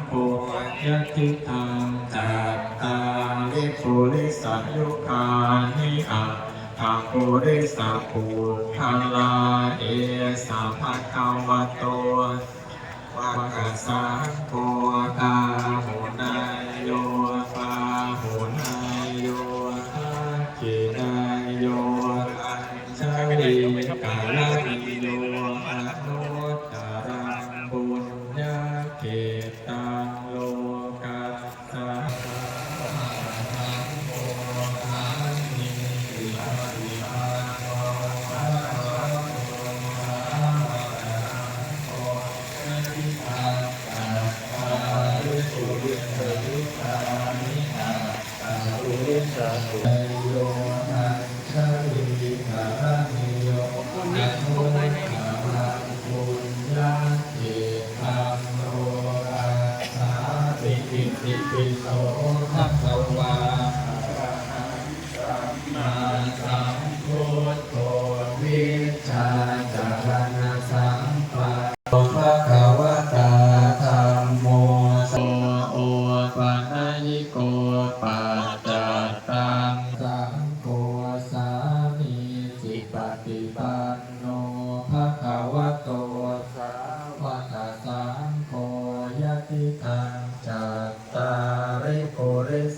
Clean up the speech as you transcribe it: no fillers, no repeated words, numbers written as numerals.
โพยติตังจัตตาริปุริสยุคานิอัตถะปุริสปุถะลาเอสะภะคะวะโตวะกะสังโฆตาหุนายโยปาหุนายโยทักขินายโยอัญชลีกาลนิโยอนุตตรังบุญญาเขตังโลกัสสะโยอัญชลีกาลนิโยอนุตตรังบุญญาเขตังโลกัสสะติปิโสภะคะวามาสัมพุทโธวิชชาจารณสัมปันโนภะคะวะตาธัมโมสัมโอปะนะยิโกปัจจัตตังสังโฆสามีจิปฏิปันโนภะคะวะโตสาวกสังโฆยติตังจัตตาริปุริส